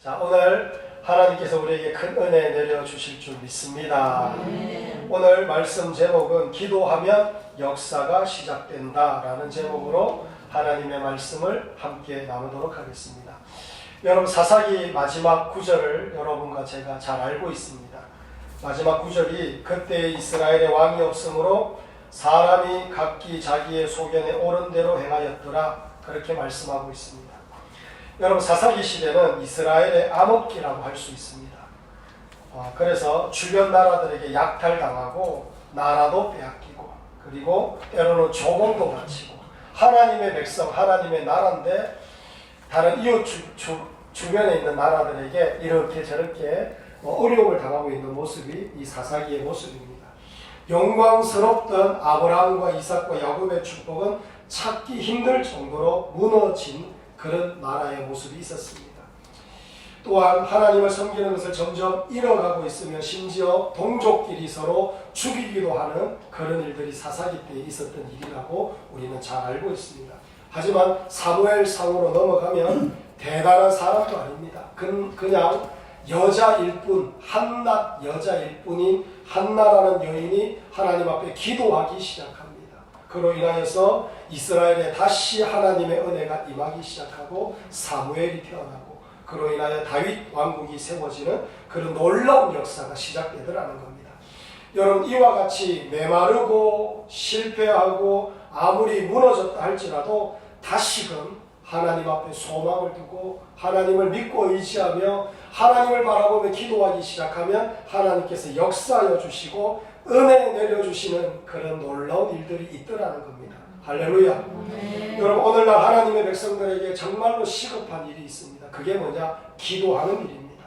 자, 오늘 하나님께서 우리에게 큰 은혜 내려주실 줄 믿습니다. 오늘 말씀 제목은 기도하면 역사가 시작된다 라는 제목으로 하나님의 말씀을 함께 나누도록 하겠습니다. 여러분, 사사기 마지막 구절을 여러분과 제가 잘 알고 있습니다. 마지막 구절이 그때 이스라엘의 왕이 없으므로 사람이 각기 자기의 소견에 옳은 대로 행하였더라, 그렇게 말씀하고 있습니다. 여러분, 사사기 시대는 이스라엘의 암흑기라고 할 수 있습니다. 그래서 주변 나라들에게 약탈당하고 나라도 빼앗기고 그리고 때로는 조공도 바치고 하나님의 백성, 하나님의 나라인데 다른 이웃 주변에 있는 나라들에게 이렇게 저렇게 어려움을 당하고 있는 모습이 이 사사기의 모습입니다. 영광스럽던 아브라함과 이삭과 야곱의 축복은 찾기 힘들 정도로 무너진 그런 나라의 모습이 있었습니다. 또한 하나님을 섬기는 것을 점점 잃어가고 있으며 심지어 동족끼리 서로 죽이기도 하는 그런 일들이 사사기 때에 있었던 일이라고 우리는 잘 알고 있습니다. 하지만 사무엘상으로 넘어가면 대단한 사람도 아닙니다. 그냥 여자일 뿐, 한낱 여자일 뿐인 한나라는 여인이 하나님 앞에 기도하기 시작합니다. 그로 인하여서 이스라엘에 다시 하나님의 은혜가 임하기 시작하고 사무엘이 태어나고 그로 인하여 다윗 왕국이 세워지는 그런 놀라운 역사가 시작되더라는 겁니다. 여러분, 이와 같이 메마르고 실패하고 아무리 무너졌다 할지라도 다시금 하나님 앞에 소망을 두고 하나님을 믿고 의지하며 하나님을 바라보며 기도하기 시작하면 하나님께서 역사하여 주시고 은혜 내려주시는 그런 놀라운 일들이 있더라는 겁니다. 할렐루야. 여러분, 오늘날 하나님의 백성들에게 정말로 시급한 일이 있습니다. 그게 뭐냐? 기도하는 일입니다.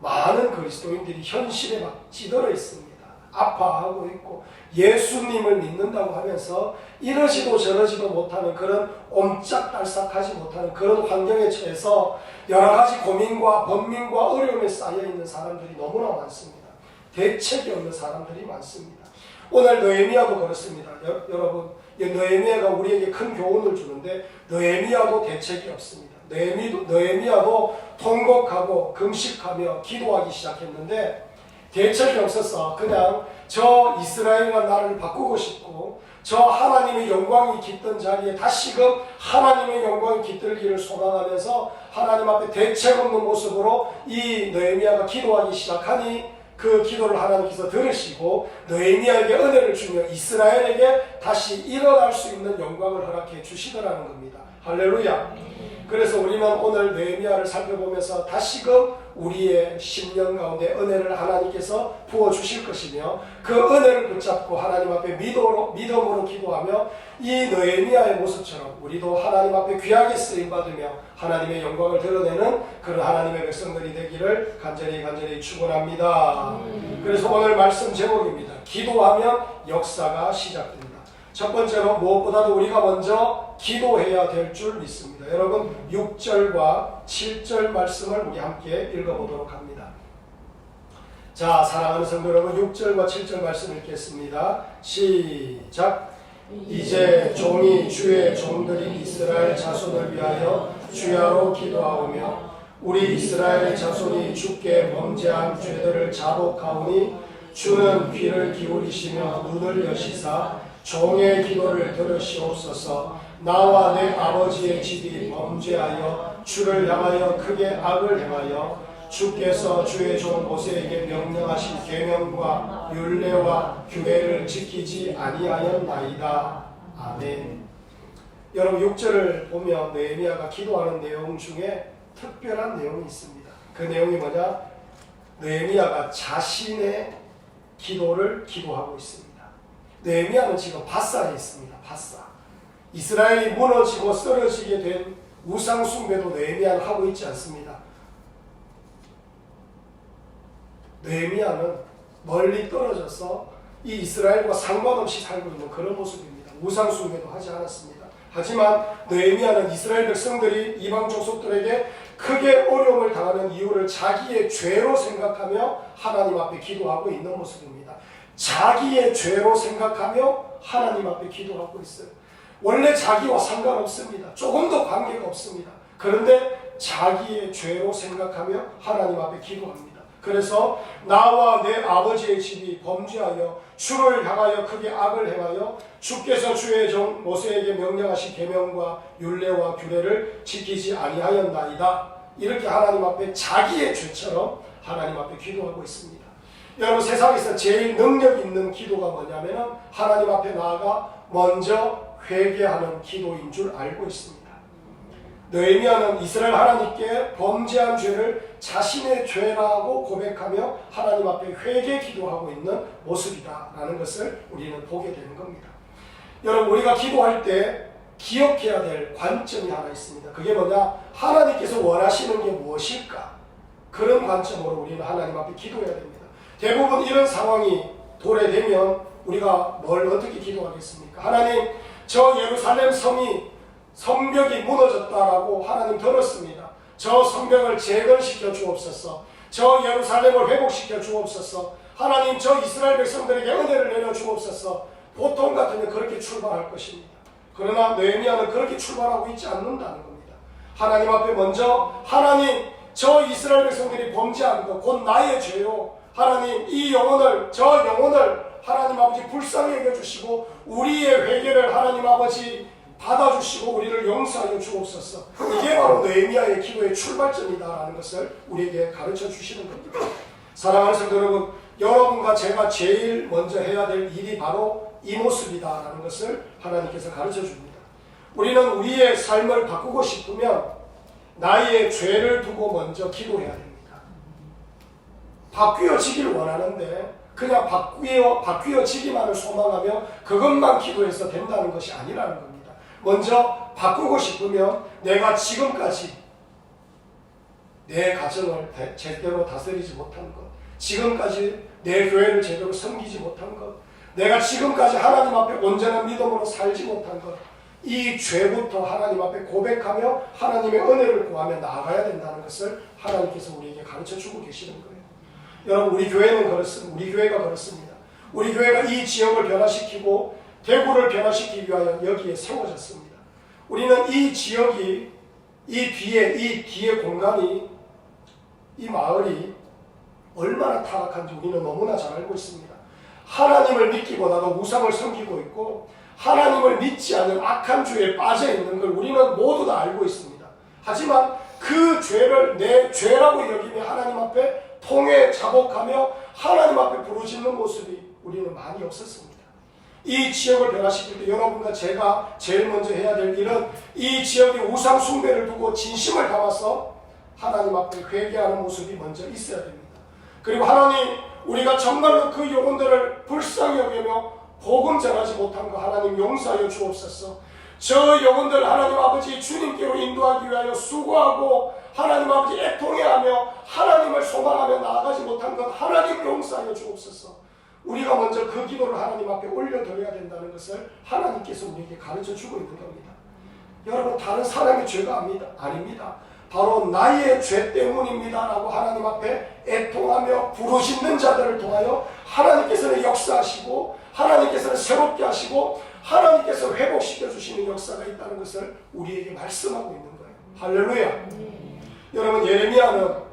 많은 그리스도인들이 현실에 막 찌들어 있습니다. 아파하고 있고 예수님을 믿는다고 하면서 이러지도 저러지도 못하는 그런 옴짝달싹하지 못하는 그런 환경에 처해서 여러 가지 고민과 번민과 어려움에 쌓여있는 사람들이 너무나 많습니다. 대책이 없는 사람들이 많습니다. 오늘 느헤미야도 그렇습니다. 여러분, 느헤미야가 우리에게 큰 교훈을 주는데 느헤미야도 대책이 없습니다. 느헤미야도 통곡하고 금식하며 기도하기 시작했는데 대책이 없어서 그냥 저 이스라엘과 나라를 바꾸고 싶고 저 하나님의 영광이 깃든 자리에 다시금 하나님의 영광이 깃들기를 소망하면서 하나님 앞에 대책 없는 모습으로 이 느헤미야가 기도하기 시작하니 그 기도를 하나님께서 들으시고 느헤미야에게 은혜를 주며 이스라엘에게 다시 일어날 수 있는 영광을 허락해 주시더라는 겁니다. 할렐루야. 그래서 우리는 오늘 느헤미야를 살펴보면서 다시금 우리의 심령 가운데 은혜를 하나님께서 부어주실 것이며 그 은혜를 붙잡고 하나님 앞에 믿음으로 기도하며 이 느헤미야의 모습처럼 우리도 하나님 앞에 귀하게 쓰임받으며 하나님의 영광을 드러내는 그런 하나님의 백성들이 되기를 간절히 축원합니다. 그래서 오늘 말씀 제목입니다. 기도하면 역사가 시작된다. 첫 번째로 무엇보다도 우리가 먼저 기도해야 될 줄 믿습니다. 여러분, 6절과 7절 말씀을 우리 함께 읽어보도록 합니다. 자, 사랑하는 성도 여러분, 6절과 7절 말씀 읽겠습니다. 시작. 이제 종이 주의 종들이 이스라엘 자손을 위하여 주야로 기도하오며 우리 이스라엘 자손이 주께 범죄한 죄들을 자복하오니 주는 귀를 기울이시며 눈을 여시사 종의 기도를 들으시옵소서. 나와 내 아버지의 집이 범죄하여 주를 향하여 크게 악을 행하여 주께서 주의 종 모세에게 명령하신 계명과 율례와 규례를 지키지 아니하였나이다. 아멘. 여러분, 6절을 보면 느헤미야가 기도하는 내용 중에 특별한 내용이 있습니다. 그 내용이 뭐냐? 느헤미야가 자신의 기도를 기도하고 있습니다. 느헤미야는 지금 바사에 있습니다. 바사. 이스라엘이 무너지고 쓰러지게 된 우상 숭배도 느헤미야는 하고 있지 않습니다. 느헤미야는 멀리 떨어져서 이 이스라엘과 상관없이 살고 있는 그런 모습입니다. 우상 숭배도 하지 않았습니다. 하지만 느헤미야는 이스라엘 백성들이 이방 족속들에게 크게 어려움을 당하는 이유를 자기의 죄로 생각하며 하나님 앞에 기도하고 있는 모습입니다. 자기의 죄로 생각하며 하나님 앞에 기도하고 있어요. 원래 자기와 상관없습니다. 조금도 관계가 없습니다. 그런데 자기의 죄로 생각하며 하나님 앞에 기도합니다. 그래서 나와 내 아버지의 집이 범죄하여 주를 향하여 크게 악을 행하여 주께서 주의 종 모세에게 명령하신 계명과 율례와 규례를 지키지 아니하였나이다. 이렇게 하나님 앞에 자기의 죄처럼 하나님 앞에 기도하고 있습니다. 여러분, 세상에서 제일 능력 있는 기도가 뭐냐면 하나님 앞에 나아가 먼저 회개하는 기도인 줄 알고 있습니다. 느헤미야는 이스라엘 하나님께 범죄한 죄를 자신의 죄라고 고백하며 하나님 앞에 회개 기도하고 있는 모습이다라는 것을 우리는 보게 되는 겁니다. 여러분, 우리가 기도할 때 기억해야 될 관점이 하나 있습니다. 그게 뭐냐? 하나님께서 원하시는 게 무엇일까? 그런 관점으로 우리는 하나님 앞에 기도해야 됩니다. 대부분 이런 상황이 도래되면 우리가 뭘 어떻게 기도하겠습니까? 하나님, 저 예루살렘 성벽이 무너졌다라고 하나님 들었습니다. 저 성벽을 재건시켜 주옵소서. 저 예루살렘을 회복시켜 주옵소서. 하나님, 저 이스라엘 백성들에게 은혜를 내려 주옵소서. 보통 같으면 그렇게 출발할 것입니다. 그러나 느헤미야는 그렇게 출발하고 있지 않는다는 겁니다. 하나님 앞에 먼저 하나님, 저 이스라엘 백성들이 범죄한 것, 곧 나의 죄요. 하나님, 저 영혼을 하나님 아버지 불쌍히 여겨주시고 우리의 회개를 하나님 아버지 받아주시고 우리를 용서하여 주옵소서. 이게 바로 느헤미야의 기도의 출발점이다라는 것을 우리에게 가르쳐 주시는 겁니다. 사랑하는 성도 여러분, 여러분과 제가 제일 먼저 해야 될 일이 바로 이 모습이다라는 것을 하나님께서 가르쳐 줍니다. 우리는 우리의 삶을 바꾸고 싶으면 나의 죄를 두고 먼저 기도해야 됩니다. 바뀌어지기를 원하는데 그냥 바뀌어지기만을 소망하며 그것만 기도해서 된다는 것이 아니라는 겁니다. 먼저 바꾸고 싶으면 내가 지금까지 내 가정을 제대로 다스리지 못한 것, 지금까지 내 교회를 제대로 섬기지 못한 것, 내가 지금까지 하나님 앞에 온전한 믿음으로 살지 못한 것, 이 죄부터 하나님 앞에 고백하며 하나님의 은혜를 구하며 나아가야 된다는 것을 하나님께서 우리에게 가르쳐주고 계시는 거예요. 여러분, 우리 교회는 그렇습니다. 우리 교회가 그렇습니다. 우리 교회가 이 지역을 변화시키고 대구를 변화시키기 위하여 여기에 세워졌습니다. 우리는 이 지역이, 이 뒤에 공간이, 이 마을이 얼마나 타락한지 우리는 너무나 잘 알고 있습니다. 하나님을 믿기보다도 우상을 섬기고 있고 하나님을 믿지 않는 악한 죄에 빠져 있는 걸 우리는 모두 다 알고 있습니다. 하지만 그 죄를 내 죄라고 여기며 하나님 앞에 통해 자복하며 하나님 앞에 부르짖는 모습이 우리는 많이 없었습니다. 이 지역을 변화시킬 때 여러분과 제가 제일 먼저 해야 될 일은 이 지역의 우상 숭배를 두고 진심을 담아서 하나님 앞에 회개하는 모습이 먼저 있어야 됩니다. 그리고 하나님, 우리가 정말로 그 영혼들을 불쌍히 여기며 복음 전하지 못한 거 하나님 용서하여 주옵소서. 저 영혼들 하나님 아버지 주님께로 인도하기 위하여 수고하고 하나님 아버지 애통해하며 하나님을 소망하며 나아가지 못한 것 하나님 용서하여 주옵소서. 우리가 먼저 그 기도를 하나님 앞에 올려드려야 된다는 것을 하나님께서 우리에게 가르쳐 주고 있는 겁니다. 여러분, 다른 사람의 죄가 아닙니다. 바로 나의 죄 때문입니다 라고 하나님 앞에 애통하며 부르짖는 자들을 통하여 하나님께서는 역사하시고 하나님께서는 새롭게 하시고 하나님께서 회복시켜 주시는 역사가 있다는 것을 우리에게 말씀하고 있는 거예요. 할렐루야. 여러분, 예레미야는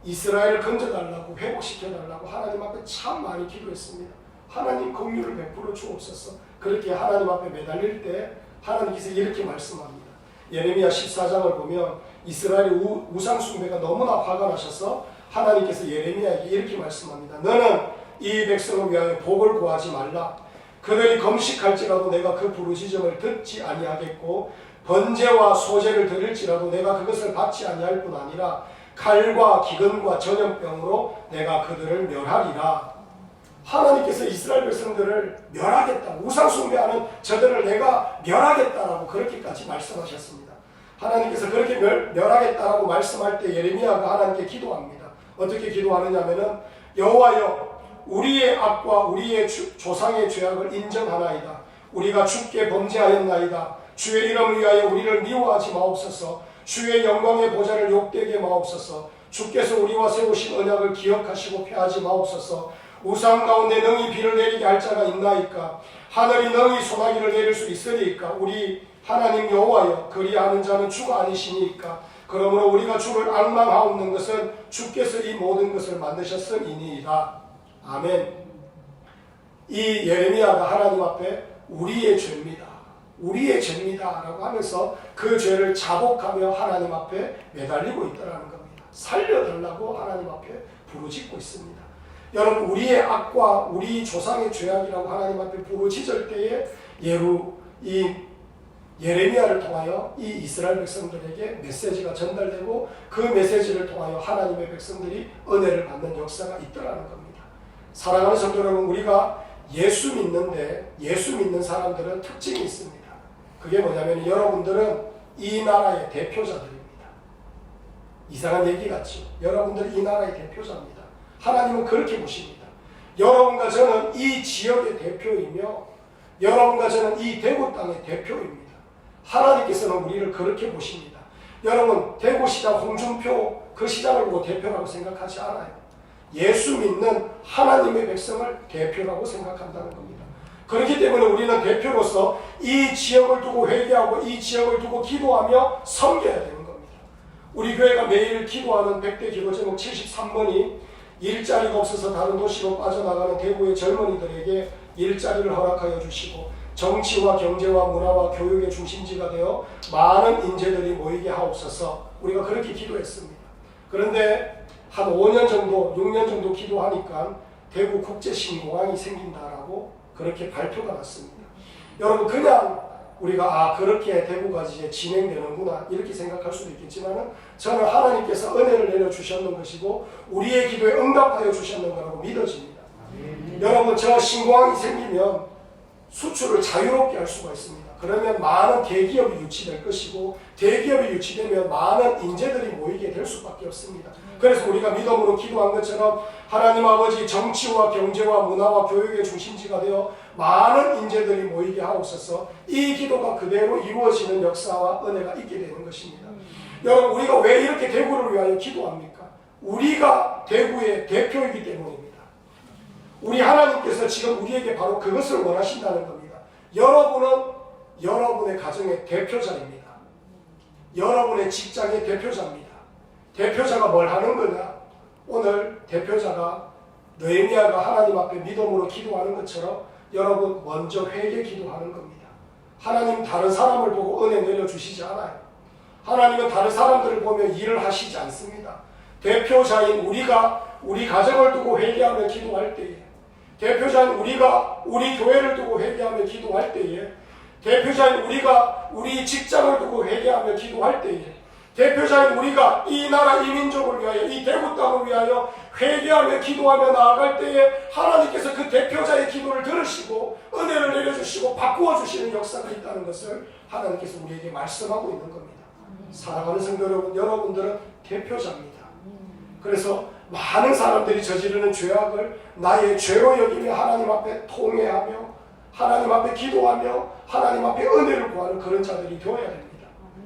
이스라엘을 건져달라고 회복시켜달라고 하나님 앞에 참 많이 기도했습니다. 하나님 긍휼을 베풀어 주옵소서. 그렇게 하나님 앞에 매달릴 때 하나님께서 이렇게 말씀합니다. 예레미야 14장을 보면 이스라엘의 우상 숭배가 너무나 화가 나셔서 하나님께서 예레미야에게 이렇게 말씀합니다. 너는 이 백성을 위하여 복을 구하지 말라. 그들이 금식할지라도 내가 그 부르짖음을 듣지 아니하겠고 번제와 소제를 드릴지라도 내가 그것을 받지 아니할 뿐 아니라 칼과 기근과 전염병으로 내가 그들을 멸하리라. 하나님께서 이스라엘 백성들을 멸하겠다. 우상 숭배하는 저들을 내가 멸하겠다라고 그렇게까지 말씀하셨습니다. 하나님께서 그렇게 멸하겠다라고 말씀할 때 예레미야가 하나님께 기도합니다. 어떻게 기도하느냐면은 여호와여, 우리의 악과 우리의 조상의 죄악을 인정하나이다. 우리가 주께 범죄하였나이다. 주의 이름을 위하여 우리를 미워하지 마옵소서. 주의 영광의 보좌를 욕되게 마옵소서. 주께서 우리와 세우신 언약을 기억하시고 폐하지 마옵소서. 우상 가운데 능히 비를 내리게 할 자가 있나이까? 하늘이 능히 소나기를 내릴 수 있으리까? 우리 하나님 여호와여, 그리하는 자는 주가 아니시니까? 그러므로 우리가 주를 앙망하옵는 것은 주께서 이 모든 것을 만드셨음이니이다. 아멘. 이 예레미야가 하나님 앞에 우리의 죄입니다, 우리의 죄입니다 라고 하면서 그 죄를 자복하며 하나님 앞에 매달리고 있다는 겁니다. 살려달라고 하나님 앞에 부르짖고 있습니다. 여러분, 우리의 악과 우리 조상의 죄악이라고 하나님 앞에 부르짖을 때에 이 예레미야를 통하여 이 이스라엘 백성들에게 메시지가 전달되고 그 메시지를 통하여 하나님의 백성들이 은혜를 받는 역사가 있더라는 겁니다. 사랑하는 성도 여러분, 우리가 예수 믿는데 예수 믿는 사람들은 특징이 있습니다. 그게 뭐냐면 여러분들은 이 나라의 대표자들입니다. 이상한 얘기 같죠? 여러분들이 이 나라의 대표자입니다. 하나님은 그렇게 보십니다. 여러분과 저는 이 지역의 대표이며 여러분과 저는 이 대구 땅의 대표입니다. 하나님께서는 우리를 그렇게 보십니다. 여러분, 대구시장 홍준표 그 시장을 보고 대표라고 생각하지 않아요. 예수 믿는 하나님의 백성을 대표라고 생각한다는 겁니다. 그렇기 때문에 우리는 대표로서 이 지역을 두고 회개하고 이 지역을 두고 기도하며 섬겨야 되는 겁니다. 우리 교회가 매일 기도하는 100대 기도 제목 73번이 일자리가 없어서 다른 도시로 빠져나가는 대구의 젊은이들에게 일자리를 허락하여 주시고 정치와 경제와 문화와 교육의 중심지가 되어 많은 인재들이 모이게 하옵소서. 우리가 그렇게 기도했습니다. 그런데 한 5년 정도, 6년 정도 기도하니까 대구 국제신공항이 생긴다라고 그렇게 발표가 났습니다. 여러분, 그냥 우리가 그렇게 대구가 이제 진행되는구나 이렇게 생각할 수도 있겠지만 저는 하나님께서 은혜를 내려주셨는 것이고 우리의 기도에 응답하여 주셨는 거라고 믿어집니다. 여러분, 저 신공항이 생기면 수출을 자유롭게 할 수가 있습니다. 그러면 많은 대기업이 유치될 것이고 대기업이 유치되면 많은 인재들이 모이게 될 수밖에 없습니다. 그래서 우리가 믿음으로 기도한 것처럼 하나님 아버지 정치와 경제와 문화와 교육의 중심지가 되어 많은 인재들이 모이게 하옵소서. 이 기도가 그대로 이루어지는 역사와 은혜가 있게 되는 것입니다. 여러분, 우리가 왜 이렇게 대구를 위하여 기도합니까? 우리가 대구의 대표이기 때문입니다. 우리 하나님께서 지금 우리에게 바로 그것을 원하신다는 겁니다. 여러분은 여러분의 가정의 대표자입니다. 여러분의 직장의 대표자입니다. 대표자가 뭘 하는 거냐? 오늘 대표자가 느헤미야가 하나님 앞에 믿음으로 기도하는 것처럼 여러분 먼저 회개 기도하는 겁니다. 하나님 다른 사람을 보고 은혜 내려주시지 않아요. 하나님은 다른 사람들을 보며 일을 하시지 않습니다. 대표자인 우리가 우리 가정을 두고 회개하며 기도할 때에, 대표자인 우리가 우리 교회를 두고 회개하며 기도할 때에, 대표자인 우리가 우리 직장을 두고 회개하며 기도할 때에, 대표자인 우리가 이 나라 이 민족을 위하여 이 대구 땅을 위하여 회개하며 기도하며 나아갈 때에 하나님께서 그 대표자의 기도를 들으시고 은혜를 내려주시고 바꾸어 주시는 역사가 있다는 것을 하나님께서 우리에게 말씀하고 있는 겁니다. 사랑하는 성도 여러분, 여러분들은 대표자입니다. 그래서 많은 사람들이 저지르는 죄악을 나의 죄로 여기며 하나님 앞에 통회하며 하나님 앞에 기도하며 하나님 앞에 은혜를 구하는 그런 자들이 되어야 됩니다.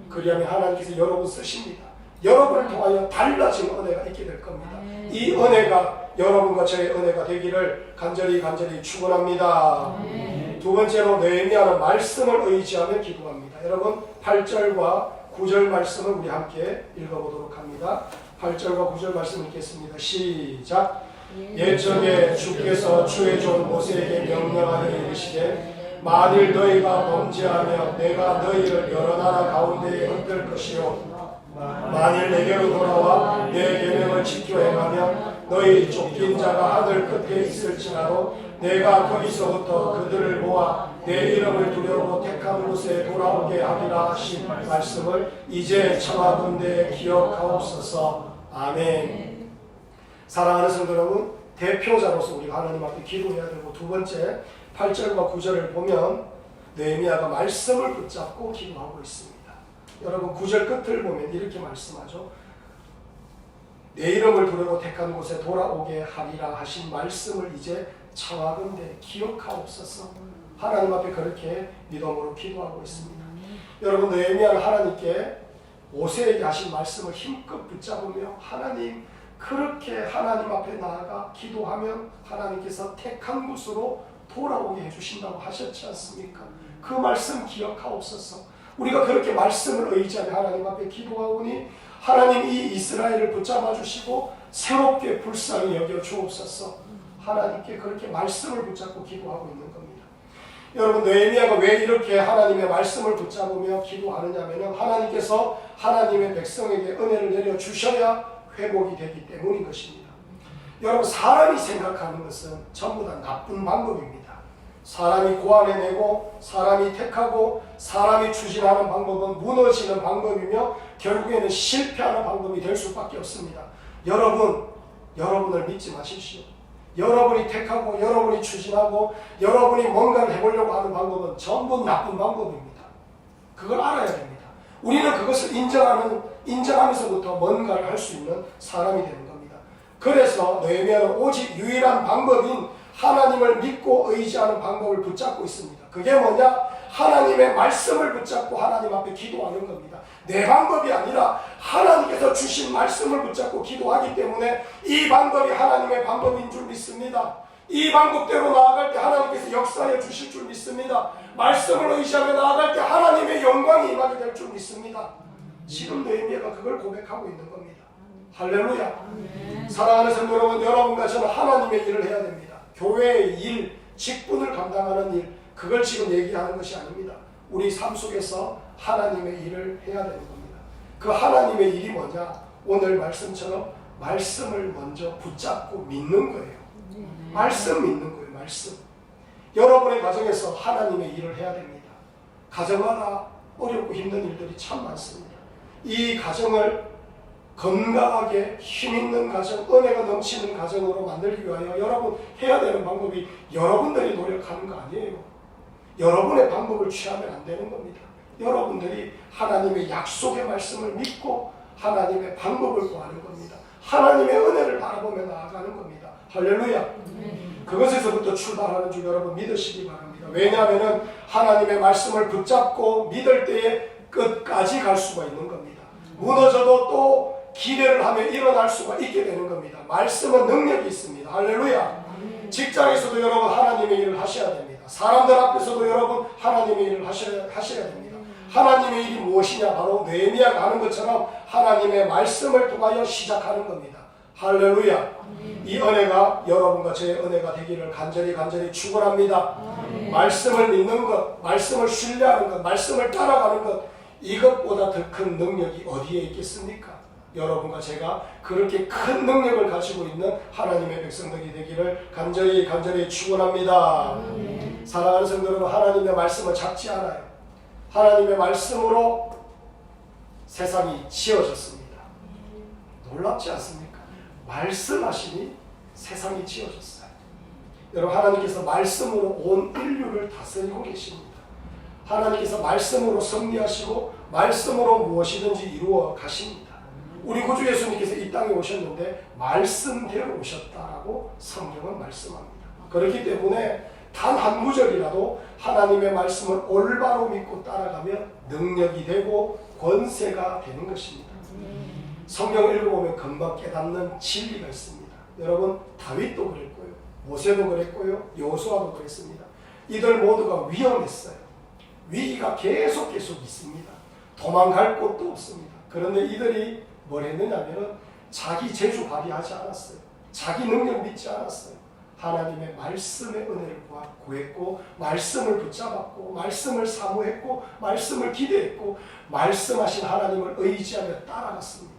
그리하면 하나님께서 여러분 쓰십니다. 여러분을 통하여 달라진 은혜가 있게 될 겁니다. 이 은혜가 여러분과 저의 은혜가 되기를 간절히 축원합니다. 두 번째로 느헤미야는 말씀을 의지하며 기도합니다. 여러분 8절과 9절 말씀을 우리 함께 읽어보도록 합니다. 8절과 9절 말씀 읽겠습니다. 시작. 옛적에 주께서 주의 종 모세에게 명령하여 이르시되 만일 너희가 범죄하며 내가 너희를 여러 나라 가운데에 흩을 것이요 만일 내게로 돌아와 내 계명을 지켜 행하면 너희 쫓긴 자가 하늘 끝에 있을지라도 내가 거기서부터 그들을 모아 내 이름을 두려고 택한 곳에 돌아오게 하리라 하신 말씀을 이제 청하건대 기억하옵소서. 아멘. 사랑하는 성도 여러분, 대표자로서 우리가 하나님 앞에 기도해야 되고, 두 번째 8절과 9절을 보면 느헤미야가 말씀을 붙잡고 기도하고 있습니다. 여러분 9절 끝을 보면 이렇게 말씀하죠. 내 이름을 두려고 택한 곳에 돌아오게 하리라 하신 말씀을 이제 청하건대 기억하옵소서. 하나님 앞에 그렇게 믿음으로 기도하고 있습니다. 여러분 느헤미야는 하나님께 모세에게 하신 말씀을 힘껏 붙잡으며 하나님 그렇게 하나님 앞에 나아가 기도하면 하나님께서 택한 곳으로 돌아오게 해주신다고 하셨지 않습니까? 그 말씀 기억하옵소서. 우리가 그렇게 말씀을 의지하며 하나님 앞에 기도하오니 하나님 이 이스라엘을 붙잡아 주시고 새롭게 불쌍히 여겨 주옵소서. 하나님께 그렇게 말씀을 붙잡고 기도하고 있는 겁니다. 여러분, 느헤미야가 왜 이렇게 하나님의 말씀을 붙잡으며 기도하느냐면 하나님께서 하나님의 백성에게 은혜를 내려 주셔야 회복이 되기 때문인 것입니다. 여러분, 사람이 생각하는 것은 전부 다 나쁜 방법입니다. 사람이 고안해내고 사람이 택하고 사람이 추진하는 방법은 무너지는 방법이며 결국에는 실패하는 방법이 될 수밖에 없습니다. 여러분을 믿지 마십시오. 여러분이 택하고 여러분이 추진하고 여러분이 뭔가를 해보려고 하는 방법은 전부 나쁜 방법입니다. 그걸 알아야 됩니다. 우리는 그것을 인정하면서부터 뭔가를 할 수 있는 사람이 되는 겁니다. 그래서 느헤미야는 오직 유일한 방법인 하나님을 믿고 의지하는 방법을 붙잡고 있습니다. 그게 뭐냐? 하나님의 말씀을 붙잡고 하나님 앞에 기도하는 겁니다. 내 방법이 아니라 하나님께서 주신 말씀을 붙잡고 기도하기 때문에 이 방법이 하나님의 방법인 줄 믿습니다. 이 방법대로 나아갈 때 하나님께서 역사해 주실 줄 믿습니다. 말씀을 의지하며 나아갈 때 하나님의 영광이 임하게 될 줄 믿습니다. 지금 느헤미야가 그걸 고백하고 있는 겁니다. 할렐루야. 사랑하는 성도 여러분, 여러분과 저는 하나님의 일을 해야 됩니다. 교회의 일, 직분을 감당하는 일, 그걸 지금 얘기하는 것이 아닙니다. 우리 삶 속에서 하나님의 일을 해야 되는 겁니다. 그 하나님의 일이 뭐냐? 오늘 말씀처럼 말씀을 먼저 붙잡고 믿는 거예요. 말씀 믿는 거예요. 말씀. 여러분의 가정에서 하나님의 일을 해야 됩니다. 가정마다 어렵고 힘든 일들이 참 많습니다. 이 가정을 건강하게 힘있는 가정, 은혜가 넘치는 가정으로 만들기 위하여 여러분 해야 되는 방법이 여러분들이 노력하는 거 아니에요. 여러분의 방법을 취하면 안 되는 겁니다. 여러분들이 하나님의 약속의 말씀을 믿고 하나님의 방법을 구하는 겁니다. 하나님의 은혜를 바라보며 나아가는 겁니다. 할렐루야. 그것에서부터 출발하는 줄 여러분 믿으시기 바랍니다. 왜냐하면 하나님의 말씀을 붙잡고 믿을 때에 끝까지 갈 수가 있는 겁니다. 무너져도 또 기대를 하며 일어날 수가 있게 되는 겁니다. 말씀은 능력이 있습니다. 할렐루야. 직장에서도 여러분 하나님의 일을 하셔야 됩니다. 사람들 앞에서도 여러분 하나님의 일을 하셔야 됩니다. 하나님의 일이 무엇이냐? 바로 느헤미야가 하는 것처럼 하나님의 말씀을 통하여 시작하는 겁니다. 할렐루야. 이 은혜가 여러분과 제 은혜가 되기를 간절히 축원합니다. 말씀을 믿는 것, 말씀을 신뢰하는 것, 말씀을 따라가는 것, 이것보다 더 큰 능력이 어디에 있겠습니까? 여러분과 제가 그렇게 큰 능력을 가지고 있는 하나님의 백성들이 되기를 간절히 축원합니다. 사랑하는 성도 여러분, 하나님의 말씀을 잡지 않아요. 하나님의 말씀으로 세상이 지어졌습니다. 놀랍지 않습니까? 말씀하시니 세상이 지어졌어요. 여러분, 하나님께서 말씀으로 온 인류를 다스리고 계십니다. 하나님께서 말씀으로 섭리하시고 말씀으로 무엇이든지 이루어 가십니다. 우리 구주 예수님께서 이 땅에 오셨는데 말씀대로 오셨다라고 성경은 말씀합니다. 그렇기 때문에 단 한 구절이라도 하나님의 말씀을 올바로 믿고 따라가면 능력이 되고 권세가 되는 것입니다. 성경을 읽어보면 금방 깨닫는 진리가 있습니다. 여러분, 다윗도 그랬고요, 모세도 그랬고요, 여호수아도 그랬습니다. 이들 모두가 위험했어요. 위기가 계속 있습니다. 도망갈 곳도 없습니다. 그런데 이들이 뭘 했느냐면 자기 재주 발휘하지 않았어요. 자기 능력 믿지 않았어요. 하나님의 말씀의 은혜를 구했고 말씀을 붙잡았고 말씀을 사모했고 말씀을 기대했고 말씀하신 하나님을 의지하며 따라갔습니다.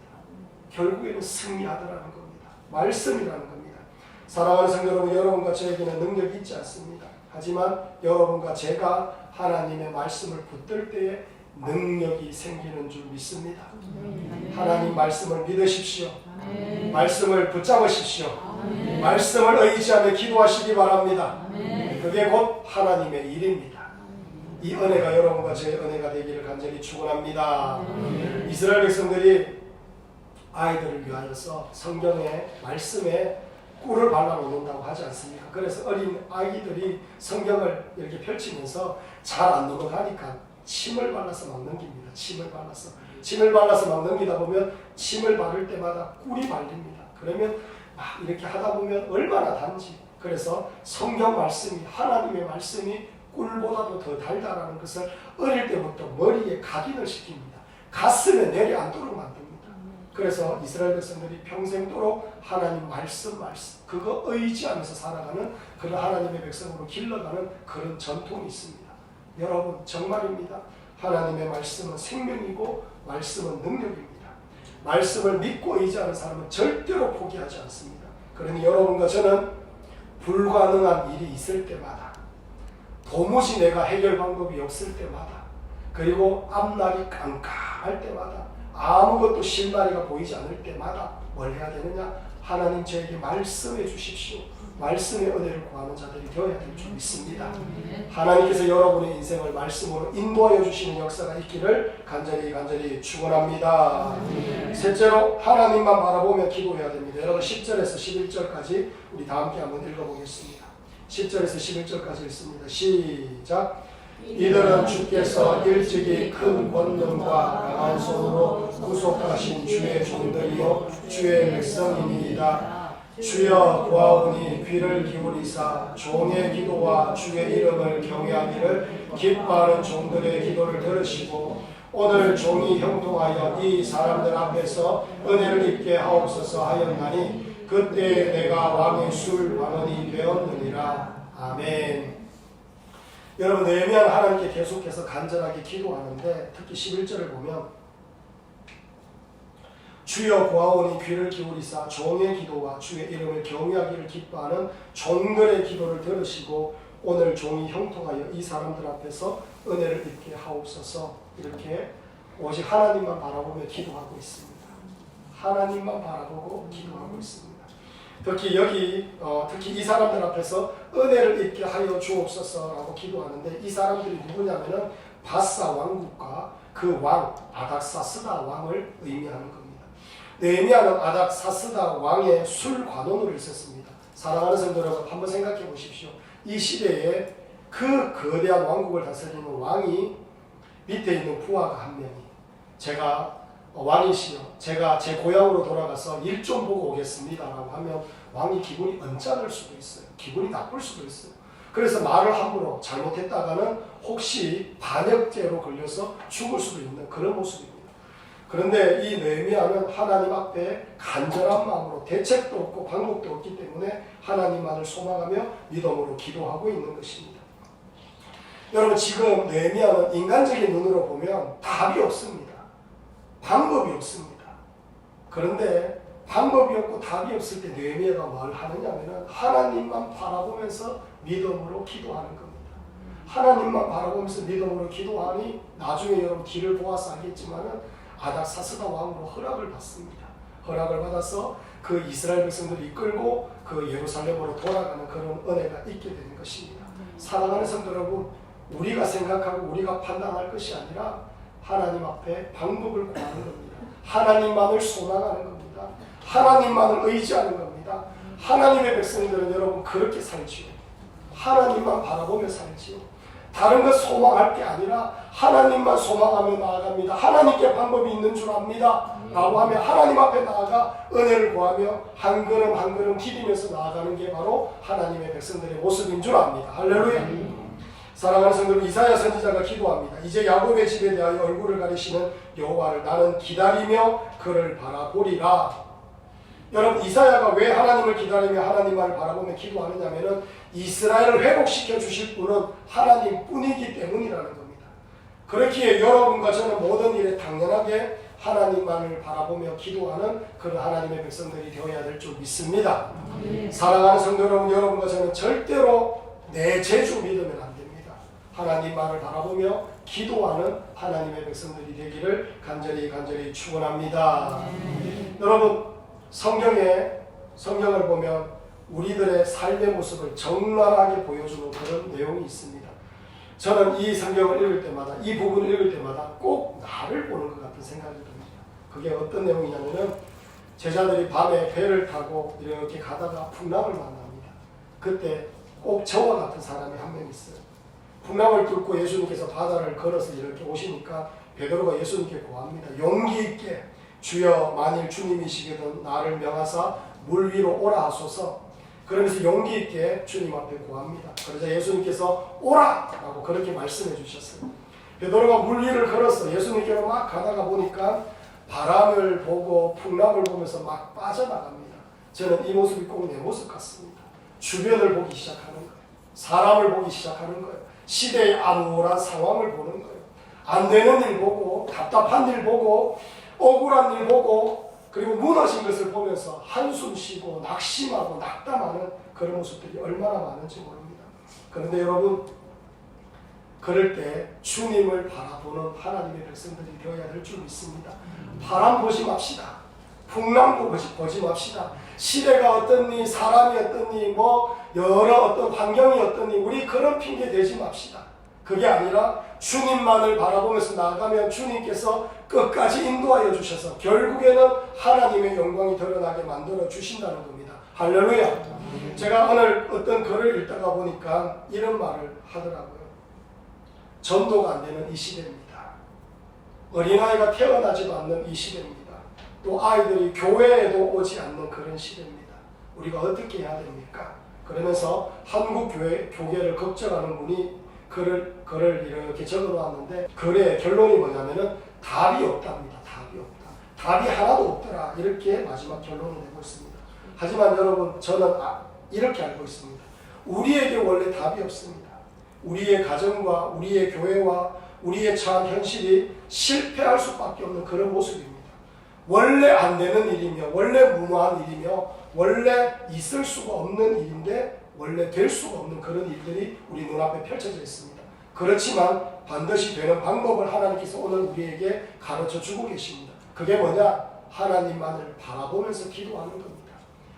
결국에는 승리하더라는 겁니다. 말씀이라는 겁니다. 사랑하는 성도 여러분, 여러분과 저에게는 능력이 있지 않습니다. 하지만 여러분과 제가 하나님의 말씀을 붙들 때에 능력이 생기는 줄 믿습니다. 하나님 말씀을 믿으십시오. 말씀을 붙잡으십시오. 말씀을 의지하며 기도하시기 바랍니다. 그게 곧 하나님의 일입니다. 이 은혜가 여러분과 제 은혜가 되기를 간절히 축원합니다. 이스라엘 백성들이 아이들을 위하여서 성경의 말씀에 꿀을 발라놓는다고 하지 않습니까? 그래서 어린 아이들이 성경을 이렇게 펼치면서 잘 안 넘어가니까 침을 발라서 막 넘깁니다. 침을 발라서 막 넘기다 보면 침을 바를 때마다 꿀이 발립니다. 그러면 막 이렇게 하다 보면 얼마나 단지. 그래서 성경 말씀이, 하나님의 말씀이 꿀보다도 더 달다라는 것을 어릴 때부터 머리에 각인을 시킵니다. 가슴에 내려앉도록 만듭니다. 그래서 이스라엘 백성들이 평생도록 하나님 말씀 그거 의지하면서 살아가는 그런 하나님의 백성으로 길러가는 그런 전통이 있습니다. 여러분 정말입니다. 하나님의 말씀은 생명이고 말씀은 능력입니다. 말씀을 믿고 의지하는 사람은 절대로 포기하지 않습니다. 그러니 여러분과 저는 불가능한 일이 있을 때마다, 도무지 내가 해결 방법이 없을 때마다, 그리고 앞날이 깜깜할 때마다, 아무것도 실마리가 보이지 않을 때마다 뭘 해야 되느냐? 하나님 저에게 말씀해 주십시오. 말씀의 은혜를 구하는 자들이 되어야 될 줄 믿습니다. 하나님께서 여러분의 인생을 말씀으로 인도하여 주시는 역사가 있기를 간절히 축원합니다. 셋째로 하나님만 바라보며 기도해야 됩니다. 여러분 10절에서 11절까지 우리 다 함께 한번 읽어보겠습니다. 10절에서 11절까지 읽습니다. 시작. 이들은 주께서 일찍이 큰 권능과 강한 손으로 구속하신 주의 종들이요 주의 백성이니이다. 주여 구하오니 귀를 기울이사 종의 기도와 주의 이름을 경외하기를 기뻐하는 종들의 기도를 들으시고 오늘 종이 형통하여 이 사람들 앞에서 은혜를 입게 하옵소서 하였나니 그때 내가 왕의 술 관원이 되었느니라. 아멘. 여러분 느헤미야는 하나님께 계속해서 간절하게 기도하는데 특히 11절을 보면 주여 구하오니 귀를 기울이사 종의 기도와 주의 이름을 경외하기를 기뻐하는 종들의 기도를 들으시고 오늘 종이 형통하여 이 사람들 앞에서 은혜를 입게 하옵소서. 이렇게 오직 하나님만 바라보며 기도하고 있습니다. 하나님만 바라보고 기도하고 있습니다. 특히 이 사람들 앞에서 은혜를 입게 하여 주옵소서라고 기도하는데 이 사람들이 누구냐면은 바사 왕국과 그 왕 아닥사스다 왕을 의미하는 겁니다. 느헤미야는 아닥사스다 왕의 술 관원으로 있었습니다. 사랑하는 성도 여러분 한번 생각해 보십시오. 이 시대에 그 거대한 왕국을 다스리는 왕이 밑에 있는 부하가 한 명이 제가 왕이시여 제가 제 고향으로 돌아가서 일 좀 보고 오겠습니다 라고 하면 왕이 기분이 언짢을 수도 있어요. 기분이 나쁠 수도 있어요. 그래서 말을 함부로 잘못했다가는 혹시 반역죄로 걸려서 죽을 수도 있는 그런 모습입니다. 그런데 이 느헤미야는 하나님 앞에 간절한 마음으로 대책도 없고 방법도 없기 때문에 하나님만을 소망하며 믿음으로 기도하고 있는 것입니다. 여러분 지금 느헤미야는 인간적인 눈으로 보면 답이 없습니다. 방법이 없습니다. 그런데 방법이 없고 답이 없을 때 느헤미야가 뭘 하느냐면 하나님만 바라보면서 믿음으로 기도하는 겁니다. 하나님만 바라보면서 믿음으로 기도하니 나중에 여러분 뒤를 보아서 알겠지만은 아닥사스다 왕으로 허락을 받습니다. 허락을 받아서 그 이스라엘 백성들을 이끌고 그 예루살렘으로 돌아가는 그런 은혜가 있게 되는 것입니다. 사랑하는 성도 여러분, 우리가 생각하고 우리가 판단할 것이 아니라 하나님 앞에 방법을 구하는 겁니다. 하나님만을 소망하는 겁니다. 하나님만을 의지하는 겁니다. 하나님의 백성들은 여러분 그렇게 살지요. 하나님만 바라보며 살지요. 다른 것 소망할 게 아니라 하나님만 소망하며 나아갑니다. 하나님께 방법이 있는 줄 압니다. 라고 하며 하나님 앞에 나아가 은혜를 구하며 한 걸음 한 걸음 디디면서 나아가는 게 바로 하나님의 백성들의 모습인 줄 압니다. 할렐루야. 사랑하는 성도들, 이사야 선지자가 기도합니다. 이제 야곱의 집에 대하여 얼굴을 가리시는 여호와를 나는 기다리며 그를 바라보리라. 여러분 이사야가 왜 하나님을 기다리며 하나님만을 바라보며 기도하느냐면은 이스라엘을 회복시켜 주실 분은 하나님뿐이기 때문이라는 겁니다. 그렇기에 여러분과 저는 모든 일에 당연하게 하나님만을 바라보며 기도하는 그런 하나님의 백성들이 되어야 될 줄 믿습니다. 사랑하는 성도 여러분, 여러분과 저는 절대로 내 재주 믿으면 안 됩니다. 하나님만을 바라보며 기도하는 하나님의 백성들이 되기를 간절히 축원합니다. 여러분 성경을 보면 우리들의 삶의 모습을 적나라하게 보여주는 그런 내용이 있습니다. 저는 이 성경을 읽을 때마다, 이 부분을 읽을 때마다 꼭 나를 보는 것 같은 생각이 듭니다. 그게 어떤 내용이냐면은 제자들이 밤에 배를 타고 이렇게 가다가 풍랑을 만납니다. 그때 꼭 저와 같은 사람이 한 명 있어요. 풍랑을 뚫고 예수님께서 바다를 걸어서 이렇게 오시니까 베드로가 예수님께 구합니다. 용기 있게 주여 만일 주님이시거든 나를 명하사 물 위로 오라 하소서. 그러면서 용기 있게 주님 앞에 구합니다. 그러자 예수님께서 오라! 라고 그렇게 말씀해 주셨어요. 베드로가 물 위를 걸어서 예수님께로 막 가다가 보니까 바람을 보고 풍랑을 보면서 막 빠져나갑니다. 저는 이 모습이 꼭 내 모습 같습니다. 주변을 보기 시작하는 거예요. 사람을 보기 시작하는 거예요. 시대의 암울한 상황을 보는 거예요. 안 되는 일 보고, 답답한 일 보고, 억울한 일 보고, 그리고 무너진 것을 보면서 한숨 쉬고 낙심하고 낙담하는 그런 모습들이 얼마나 많은지 모릅니다. 그런데 여러분, 그럴 때 주님을 바라보는 하나님의 백성들이 되어야 될 줄 믿습니다. 바람 보지 맙시다. 풍랑도 보지 맙시다. 시대가 어떻니, 사람이 어떻니, 여러 어떤 환경이 어떻니, 우리 그런 핑계 대지 맙시다. 그게 아니라 주님만을 바라보면서 나아가면 주님께서 끝까지 인도하여 주셔서 결국에는 하나님의 영광이 드러나게 만들어 주신다는 겁니다. 할렐루야. 제가 오늘 어떤 글을 읽다가 보니까 이런 말을 하더라고요. 전도가 안 되는 이 시대입니다. 어린아이가 태어나지도 않는 이 시대입니다. 또 아이들이 교회에도 오지 않는 그런 시대입니다. 우리가 어떻게 해야 됩니까? 그러면서 한국 교계를 걱정하는 분이 글을 이렇게 적어놓았는데 글의 결론이 뭐냐면은 답이 없답니다. 답이 없다. 답이 하나도 없더라. 이렇게 마지막 결론을 내고 있습니다. 하지만 여러분, 저는 이렇게 알고 있습니다. 우리에게 원래 답이 없습니다. 우리의 가정과 우리의 교회와 우리의 처한 현실이 실패할 수밖에 없는 그런 모습입니다. 원래 안 되는 일이며 원래 무모한 일이며 원래 있을 수가 없는 일인데 원래 될 수가 없는 그런 일들이 우리 눈앞에 펼쳐져 있습니다. 그렇지만 반드시 되는 방법을 하나님께서 오늘 우리에게 가르쳐 주고 계십니다. 그게 뭐냐? 하나님만을 바라보면서 기도하는 겁니다.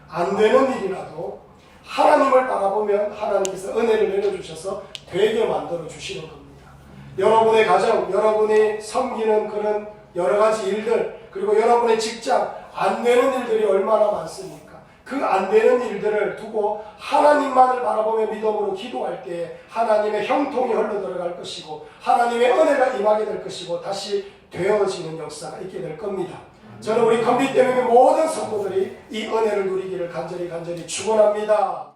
안 되는 일이라도 하나님을 바라보면 하나님께서 은혜를 내려주셔서 되게 만들어 주시는 겁니다. 여러분의 가정, 여러분이 섬기는 그런 여러 가지 일들, 그리고 여러분의 직장, 안 되는 일들이 얼마나 많습니까? 그 안 되는 일들을 두고 하나님만을 바라보며 믿음으로 기도할 때 하나님의 형통이 흘러 들어갈 것이고 하나님의 은혜가 임하게 될 것이고 다시 되어지는 역사가 있게 될 겁니다. 저는 우리 컴비대명의 모든 성도들이 이 은혜를 누리기를 간절히 축원합니다.